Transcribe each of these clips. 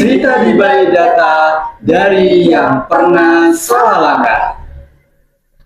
Cerita di balik data dari yang pernah salah langkah.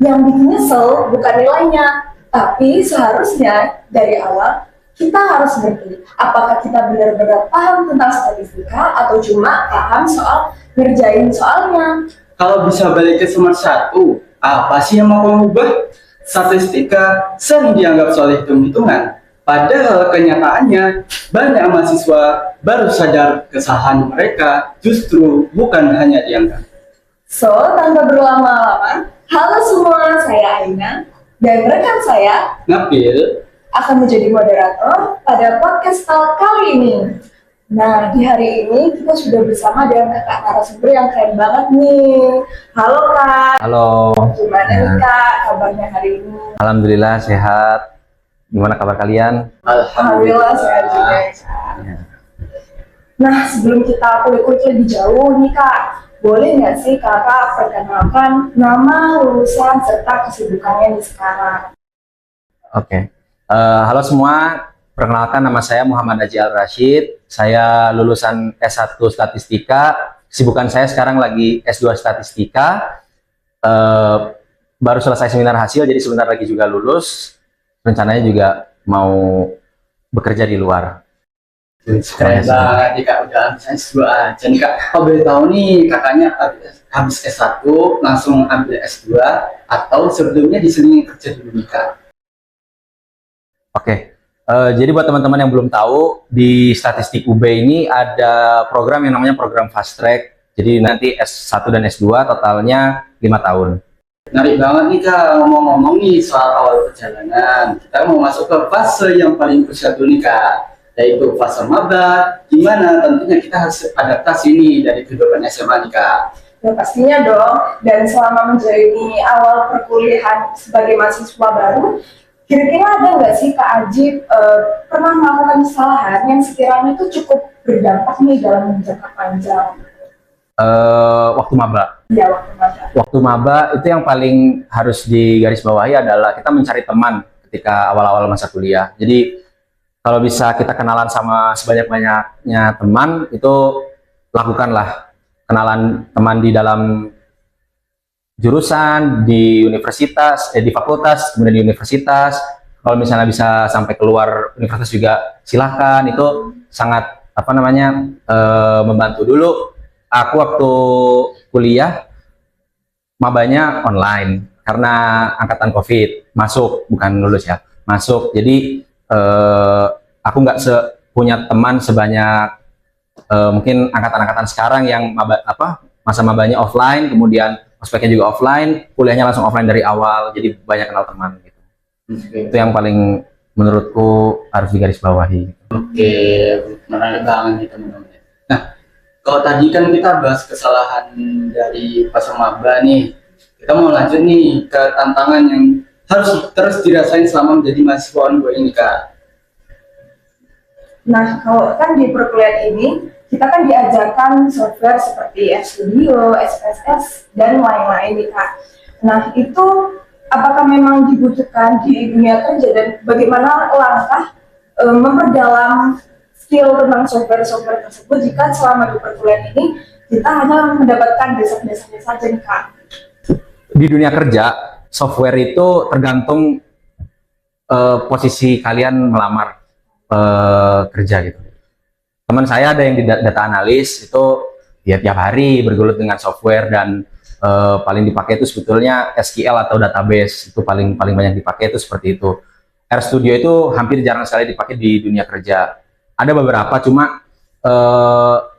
Yang bikin nyesel bukan nilainya, tapi seharusnya dari awal kita harus ngerti apakah kita benar-benar paham tentang statistika atau cuma paham soal ngerjain soalnya. Kalau bisa balik ke semester 1, apa sih yang mau kamu ubah? Statistika sering dianggap soal hitung-hitungan. Padahal kenyataannya, banyak mahasiswa baru sadar kesalahan mereka justru bukan hanya dianggap. So, tanpa berlama-lama, halo semua, saya Aina dan rekan saya Nabil, akan menjadi moderator pada podcast talk kali ini. Nah, di hari ini kita sudah bersama dengan kakak narasumber yang keren banget nih. Halo Kak. Halo. Gimana nih Kak kabarnya hari ini? Alhamdulillah sehat. Gimana kabar kalian? Alhamdulillah sehat juga ya Kak. Nah, sebelum kita kulik-kulik lebih jauh nih Kak, boleh nggak sih kakak perkenalkan nama, lulusan, serta kesibukannya di sekarang? Oke. Halo semua. Perkenalkan, nama saya Muhammad Haji Al-Rashid. Saya lulusan S1 Statistika. Kesibukan saya sekarang lagi S2 Statistika. Baru selesai seminar hasil, jadi sebentar lagi juga lulus. Rencananya juga mau bekerja di luar. keren banget nih Kak, udah habis S2 aja nih Kak. Kalau boleh tahu nih, kakaknya habis S1 langsung ambil S2 atau sebelumnya diselingi kerja dulu nih Kak? Oke. Jadi buat teman-teman yang belum tahu, di Statistik UB ini ada program yang namanya program Fast Track. Jadi nanti S1 dan S2 totalnya 5 tahun. Menarik banget nih Kak, ngomong-ngomong nih soal awal perjalanan. Kita mau masuk ke fase yang paling krusial dulu nih Kak, yaitu fase maba. Gimana tentunya kita harus adaptasi nih dari kehidupan SMA nih Kak. Ya pastinya dong, dan selama menjalani awal perkuliahan sebagai mahasiswa baru, kira-kira ada nggak sih Kak Ajib pernah melakukan kesalahan yang sekiranya itu cukup berdampak nih dalam jangka panjang? Waktu maba. Ya, waktu masa. Waktu maba itu yang paling harus digarisbawahi adalah kita mencari teman ketika awal-awal masa kuliah. Jadi kalau bisa kita kenalan sama sebanyak-banyaknya teman, itu lakukanlah. Kenalan teman di dalam jurusan, di universitas, di fakultas, kemudian di universitas. Kalau misalnya bisa sampai keluar universitas juga silahkan. Itu sangat membantu. Dulu aku waktu kuliah mabanya online karena angkatan COVID, masuk, bukan lulus ya, masuk. Jadi aku nggak punya teman sebanyak mungkin angkatan-angkatan sekarang yang masa mabanya offline, kemudian ospeknya juga offline, kuliahnya langsung offline dari awal, jadi banyak kenal teman gitu. Itu yang paling menurutku harus digarisbawahi. Oke, menarik banget nih teman-teman. Nah, kalau tadi kan kita bahas kesalahan dari fase maba nih, kita mau lanjut nih ke tantangan yang harus terus dirasain selama menjadi mahasiswa ongoing ini Kak. Nah, kalau kan di perkuliahan ini, kita kan diajarkan software seperti RStudio, SPSS, dan lain-lain nih Kak. Nah, itu apakah memang dibutuhkan di dunia kerja dan bagaimana langkah memperdalam skill tentang software-software tersebut jika selama di perkuliahan ini kita hanya mendapatkan dasar-dasarnya saja nih Kak? Di dunia kerja, software itu tergantung posisi kalian melamar kerja gitu. Teman saya ada yang di data analis, itu ya tiap hari bergelut dengan software dan paling dipakai itu sebetulnya SQL atau database, itu paling banyak dipakai itu seperti itu. RStudio itu hampir jarang sekali dipakai di dunia kerja. Ada beberapa, cuma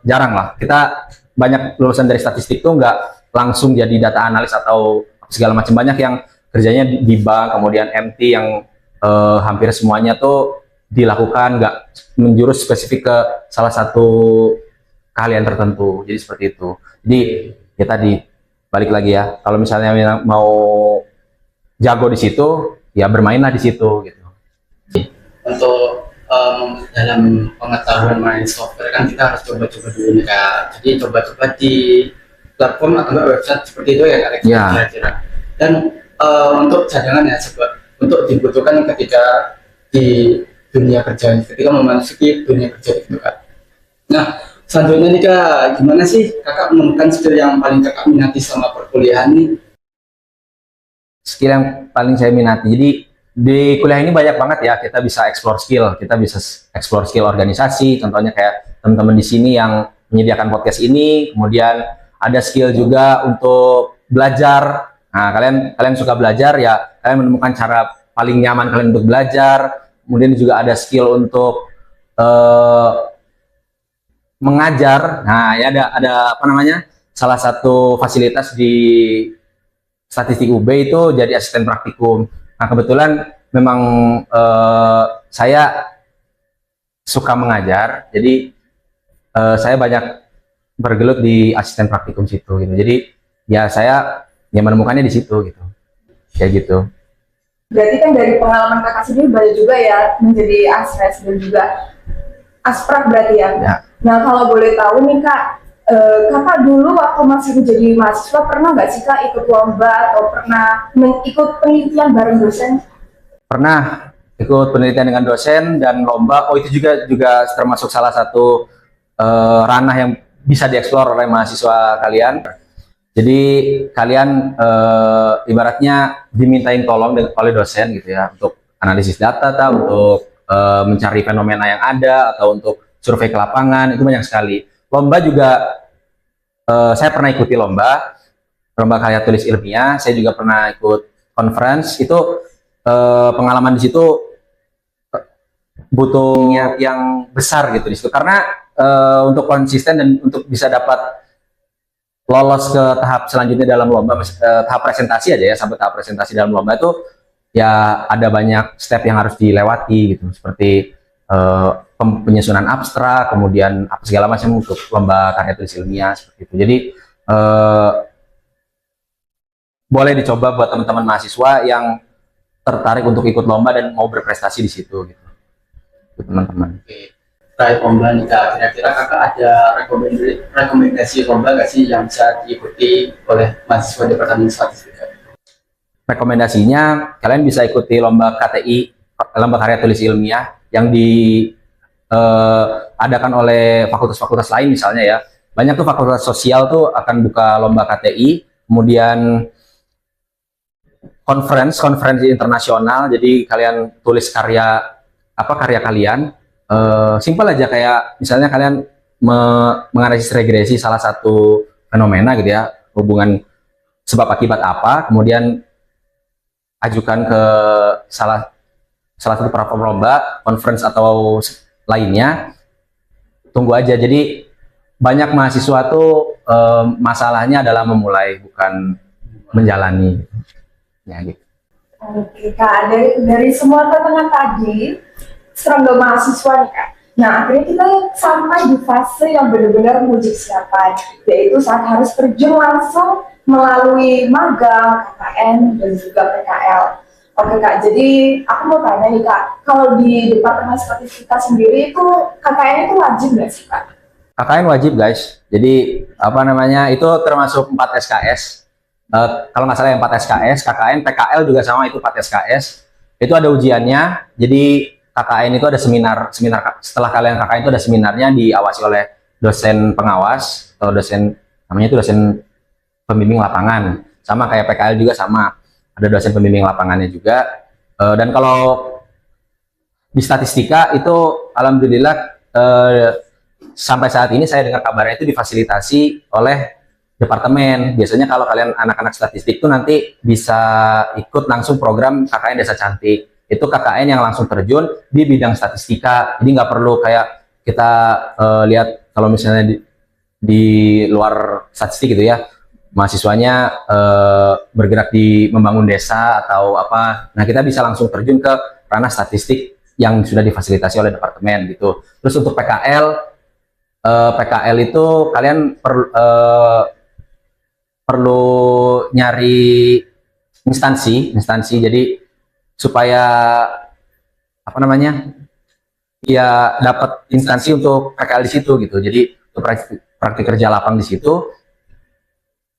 jarang lah. Kita banyak lulusan dari statistik tuh nggak langsung jadi data analis atau segala macam. Banyak yang kerjanya di bank, kemudian MT yang hampir semuanya tuh dilakukan nggak menjurus spesifik ke salah satu keahlian tertentu. Jadi seperti itu. Jadi ya tadi balik lagi ya, kalau misalnya mau jago di situ, ya bermainlah di situ gitu. Untuk dalam pengetahuan main software kan kita harus coba-coba dulu nih Kak. Jadi coba-coba di platform atau website seperti itu ya Kak. Ya. Kira-kira. Dan untuk cadangan ya, untuk dibutuhkan ketika di dunia kerja, ketika memasuki dunia kerja itu Kak. Nah, Selanjutnya nih Kak, gimana sih Kakak menemukan skill yang paling Kakak minati sama perkuliahan nih? Skill yang paling saya minati. Jadi di kuliah ini banyak banget ya, kita bisa explore skill, kita bisa explore skill organisasi, contohnya kayak teman-teman di sini yang menyediakan podcast ini, kemudian ada skill juga untuk belajar. Nah, kalian suka belajar ya, kalian menemukan cara paling nyaman kalian untuk belajar. Kemudian juga ada skill untuk eh, mengajar. Nah, ya ada apa namanya? Salah satu fasilitas di Statistik UB itu jadi asisten praktikum. Nah, kebetulan memang saya suka mengajar, jadi saya banyak bergelut di asisten praktikum situ gitu. Jadi ya saya ya menemukannya di situ gitu. Kayak gitu. Berarti kan dari pengalaman kakak sendiri banyak juga ya menjadi aspres dan juga asprak berarti ya. Ya. Nah kalau boleh tahu nih kak, kakak dulu waktu masih menjadi mahasiswa pernah nggak sih kak ikut lomba atau pernah ikut penelitian bareng dosen? Pernah ikut penelitian dengan dosen dan lomba. Oh, itu juga termasuk salah satu ranah yang bisa dieksplor oleh mahasiswa kalian. Jadi kalian ibaratnya dimintain tolong oleh dosen gitu ya untuk analisis data, untuk mencari fenomena yang ada atau untuk survei ke lapangan, itu banyak sekali. Lomba juga saya pernah ikuti lomba karya tulis ilmiah. Saya juga pernah ikut conference. Itu pengalaman di situ butuh niat yang besar gitu di situ karena untuk konsisten dan untuk bisa dapat lolos ke tahap selanjutnya dalam lomba, tahap presentasi aja ya, sampai tahap presentasi dalam lomba itu ya ada banyak step yang harus dilewati gitu, seperti penyusunan abstrak, kemudian apa segala macam untuk lomba karya tulis ilmiah seperti itu. Jadi boleh dicoba buat teman-teman mahasiswa yang tertarik untuk ikut lomba dan mau berprestasi di situ gitu, teman-teman. Oke. Terkait lomba nih Kak, kira-kira Kakak ada rekomendasi lomba nggak sih yang bisa diikuti oleh mahasiswa Departemen Statistika? Rekomendasinya kalian bisa ikuti lomba KTI, lomba karya tulis ilmiah yang diadakan oleh fakultas-fakultas lain misalnya ya. Banyak tuh fakultas sosial tuh akan buka lomba KTI, kemudian konferensi internasional. Jadi kalian tulis karya kalian, simpel aja kayak misalnya kalian menganalisis regresi salah satu fenomena gitu ya, hubungan sebab akibat apa, kemudian ajukan ke salah satu platform lomba, conference atau lainnya. Tunggu aja. Jadi banyak mahasiswa tuh masalahnya adalah memulai, bukan menjalani. Ya gitu. Oke kak, dari semua tantangan tadi, serangga mahasiswa nih kak. Nah akhirnya kita sampai di fase yang benar-benar menguji kesiapan, yaitu saat harus terjun langsung melalui magang, KKN, dan juga PKL. Oke kak, jadi aku mau tanya nih kak, kalau di Departemen Statistika sendiri itu KKN itu wajib nggak sih kak? KKN wajib guys. Jadi apa namanya itu termasuk 4 SKS. Kalau nggak salah yang 4 SKS, KKN, PKL juga sama, itu 4 SKS. Itu ada ujiannya. Jadi KKN itu ada seminar setelah kalian KKN itu ada seminarnya, diawasi oleh dosen pengawas atau dosen, namanya itu dosen pembimbing lapangan. Sama kayak PKL juga sama, ada dosen pembimbing lapangannya juga. Dan kalau di statistika itu alhamdulillah sampai saat ini saya dengar kabarnya itu difasilitasi oleh departemen. Biasanya kalau kalian anak-anak statistik tuh nanti bisa ikut langsung program KKN Desa Cantik. Itu KKN yang langsung terjun di bidang statistika. Jadi nggak perlu kayak kita lihat kalau misalnya di luar statistik gitu ya, mahasiswanya bergerak di membangun desa atau apa. Nah, kita bisa langsung terjun ke ranah statistik yang sudah difasilitasi oleh departemen gitu. Terus untuk PKL itu kalian perlu nyari instansi. Jadi supaya apa namanya ya dapat instansi untuk PKL di situ gitu. Jadi untuk praktik kerja lapang di situ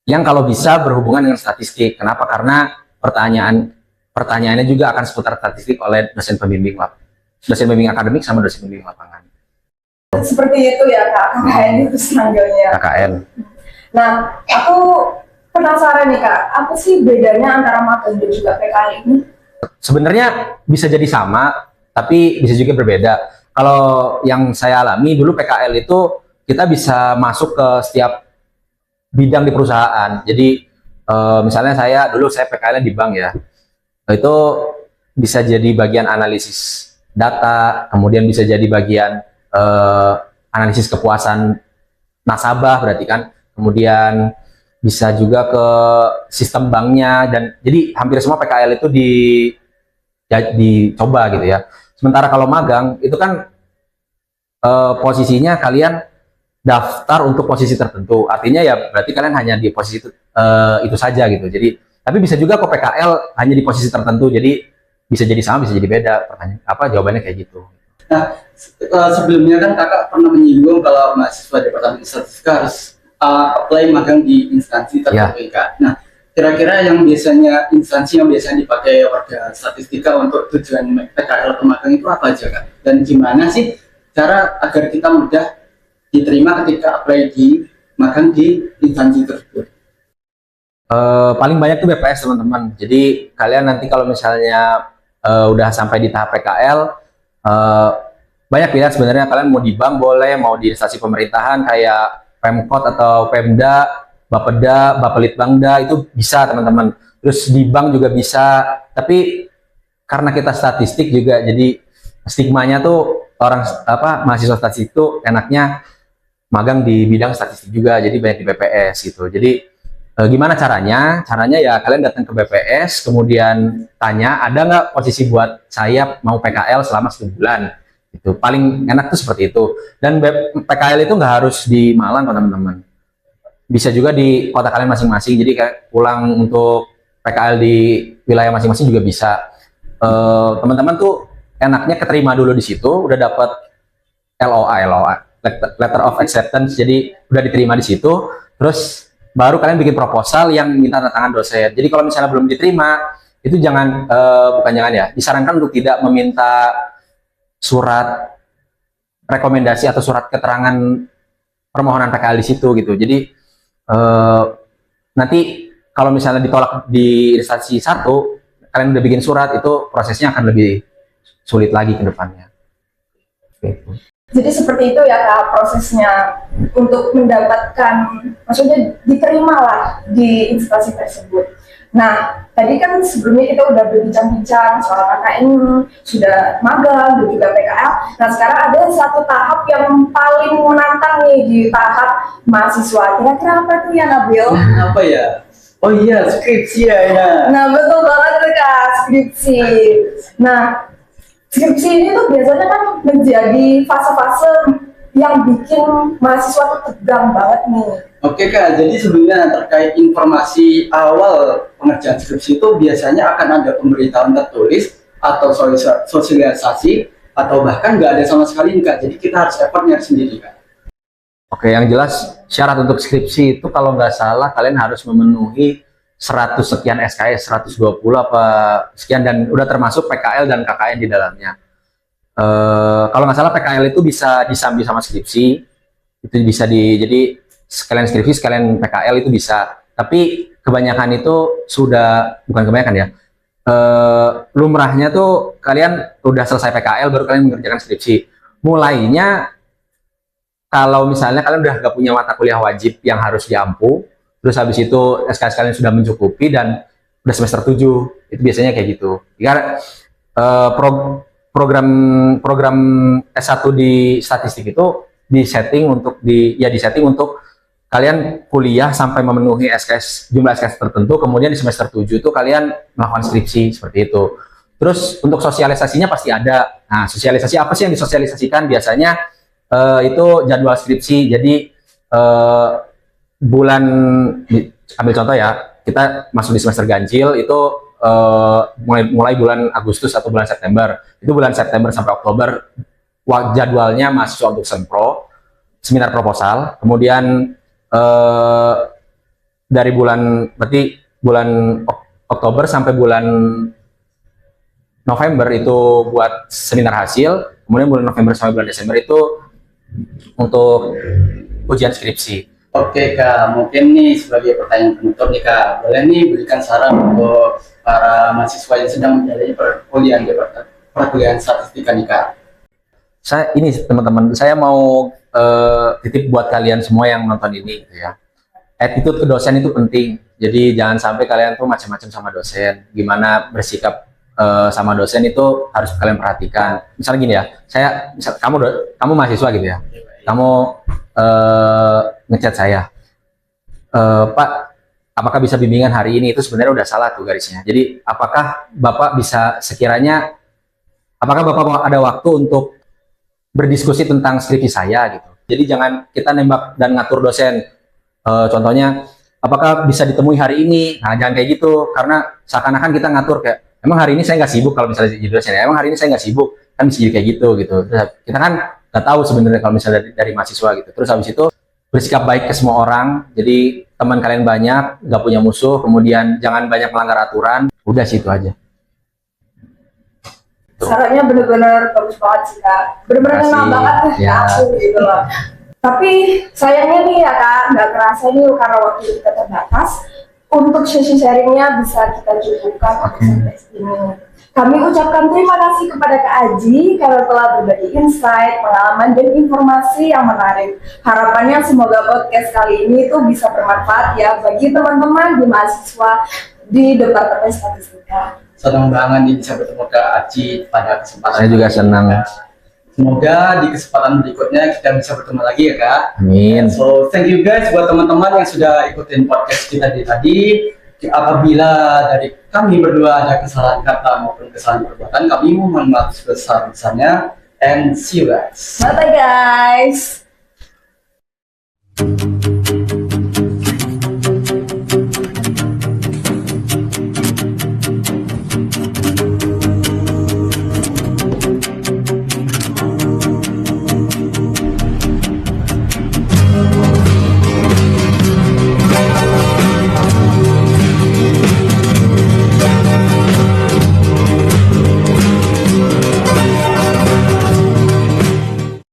yang kalau bisa berhubungan dengan statistik. Kenapa? Karena pertanyaannya juga akan seputar statistik oleh dosen pembimbing akademik sama dosen pembimbing lapangan. Seperti itu ya Kak, KKN itu strangelnya. KKN. Nah, aku penasaran nih Kak, apa sih bedanya antara magang dan juga PKL ini? Sebenarnya bisa jadi sama, tapi bisa juga berbeda. Kalau yang saya alami dulu PKL itu kita bisa masuk ke setiap bidang di perusahaan. Jadi misalnya saya PKL di bank ya, itu bisa jadi bagian analisis data, kemudian bisa jadi bagian analisis kepuasan nasabah berarti kan, kemudian bisa juga ke sistem banknya, dan jadi hampir semua PKL itu dicoba gitu ya. Sementara kalau magang itu kan posisinya kalian daftar untuk posisi tertentu, artinya ya berarti kalian hanya di posisi itu saja gitu. Jadi tapi bisa juga kok PKL hanya di posisi tertentu, jadi bisa jadi sama bisa jadi beda. Pertanyaan jawabannya kayak gitu. Nah, sebelumnya kan kakak pernah menyinggung kalau mahasiswa Departemen Statistika harus apply magang di instansi tertentu. Ya. Nah, kira-kira instansi yang biasanya dipakai warga statistika untuk tujuan PKL atau magang itu apa aja Kak? Dan gimana sih cara agar kita mudah diterima ketika apply di magang di instansi tersebut? Paling banyak tuh BPS teman-teman. Jadi kalian nanti kalau misalnya udah sampai di tahap PKL, banyak pilihan sebenarnya. Kalian mau di bank boleh, mau di instansi pemerintahan kayak Pemkot atau Pemda, Bapeda, Bapelitbangda, itu bisa teman-teman. Terus di bank juga bisa. Tapi karena kita statistik juga, jadi stigmanya tuh mahasiswa statistik itu enaknya magang di bidang statistik juga, jadi banyak di BPS gitu. Jadi gimana caranya? Caranya ya kalian datang ke BPS, kemudian tanya, ada nggak posisi buat saya mau PKL selama 1 bulan? Itu paling enak tuh seperti itu. Dan PKL itu nggak harus di Malang kok teman-teman. Bisa juga di kota kalian masing-masing. Jadi kayak pulang untuk PKL di wilayah masing-masing juga bisa. Teman-teman tuh enaknya keterima dulu di situ, udah dapat LOA, Letter of Acceptance, jadi udah diterima di situ, terus baru kalian bikin proposal yang minta tanda tangan dosen. Jadi kalau misalnya belum diterima, itu disarankan untuk tidak meminta surat rekomendasi atau surat keterangan permohonan PKL di situ gitu. Jadi nanti kalau misalnya ditolak di instansi 1, kalian udah bikin surat, itu prosesnya akan lebih sulit lagi ke depannya. Jadi seperti itu ya Kak prosesnya untuk mendapatkan, maksudnya diterima lah di instansi tersebut. Nah, tadi kan sebelumnya kita udah berbincang-bincang soal KKN, sudah magang dan juga PKL. Nah, sekarang ada satu tahap yang paling menantang nih di tahap mahasiswa. Kira-kira apa tuh ya Nabil? Apa ya? Oh iya, skripsi ya. Nah, betul banget tuh Kak, skripsi. Nah, skripsi ini tuh biasanya kan menjadi fase-fase yang bikin mahasiswa tuh tegang banget nih. Oke Kak, jadi sebenarnya terkait informasi awal pengerjaan skripsi itu biasanya akan ada pemberitahuan tertulis atau sosialisasi, atau bahkan nggak ada sama sekali nih Kak. Jadi kita harus effortnya sendiri Kak. Oke, yang jelas syarat untuk skripsi itu kalau nggak salah kalian harus memenuhi 100 sekian SKS, 120 apa sekian, dan udah termasuk PKL dan KKN di dalamnya. Kalau nggak salah PKL itu bisa disambi sama skripsi, itu bisa jadi sekalian skripsi sekalian PKL itu bisa. Tapi kebanyakan itu bukan kebanyakan ya, lumrahnya tuh kalian udah selesai PKL baru kalian mengerjakan skripsi. Mulainya kalau misalnya kalian udah nggak punya mata kuliah wajib yang harus diampu, terus habis itu SKS kalian sudah mencukupi dan udah semester 7, itu biasanya kayak gitu. Karena program S1 di statistik itu disetting untuk kalian kuliah sampai memenuhi jumlah SKS tertentu, kemudian di semester 7 itu kalian melakukan skripsi seperti itu. Terus untuk sosialisasinya pasti ada. Nah, sosialisasi apa sih yang disosialisasikan? Biasanya itu jadwal skripsi. Jadi ambil contoh ya, kita masuk di semester ganjil itu mulai bulan Agustus atau bulan September. Itu bulan September sampai Oktober jadwalnya mahasiswa untuk seminar proposal. Kemudian dari bulan Oktober sampai bulan November itu buat seminar hasil. Kemudian bulan November sampai bulan Desember itu untuk ujian skripsi. Oke Kak, mungkin nih sebagai pertanyaan penutup nih Kak, boleh nih berikan saran untuk para mahasiswa yang sedang menjalani perkuliahan di perkuliahan statistika nih Kak. Saya ini teman-teman, saya mau titip buat kalian semua yang nonton ini gitu ya. Attitude ke dosen itu penting. Jadi jangan sampai kalian tuh macam-macam sama dosen. Gimana bersikap sama dosen itu harus kalian perhatikan. Misalnya gini ya, kamu mahasiswa gitu ya. Kamu ngechat saya, Pak, apakah bisa bimbingan hari ini? Itu sebenarnya udah salah tuh garisnya. Jadi apakah Bapak bisa sekiranya, apakah Bapak ada waktu untuk berdiskusi tentang skripsi saya gitu. Jadi jangan kita nembak dan ngatur dosen. Contohnya, apakah bisa ditemui hari ini? Nah, jangan kayak gitu, karena seakan-akan kita ngatur kayak, emang hari ini saya nggak sibuk kalau misalnya jadi dosen. Emang hari ini saya nggak sibuk, kan bisa jadi kayak gitu gitu. Terus kita kan nggak tahu sebenarnya kalau misalnya dari mahasiswa gitu. Terus habis itu bersikap baik ke semua orang. Jadi teman kalian banyak, nggak punya musuh. Kemudian jangan banyak melanggar aturan. Udah sih itu aja. Sarannya bener-bener bagus banget sih Kak. Bener-bener Terima kenal kasih. banget Ya. aku gitu loh. Tapi sayangnya nih ya Kak, nggak kerasa nih karena waktu kita terbatas. Untuk sesi sharingnya bisa kita cukupkan untuk sampai sini. Kami ucapkan terima kasih kepada Kak Aji karena telah berbagi insight, pengalaman, dan informasi yang menarik. Harapannya semoga podcast kali ini tuh bisa bermanfaat ya bagi teman-teman di mahasiswa di Departemen Statistika. Senang banget nih bisa bertemu Kak Aji pada kesempatan. Saya juga kali ini, senang. Kak. Semoga di kesempatan berikutnya kita bisa bertemu lagi ya Kak. Amin. So thank you guys buat teman-teman yang sudah ikutin podcast kita dari tadi. Apabila dari kami berdua ada kesalahan kata maupun kesalahan perbuatan, kami mohon maaf sebesar-besarnya. And see you guys. Bye guys.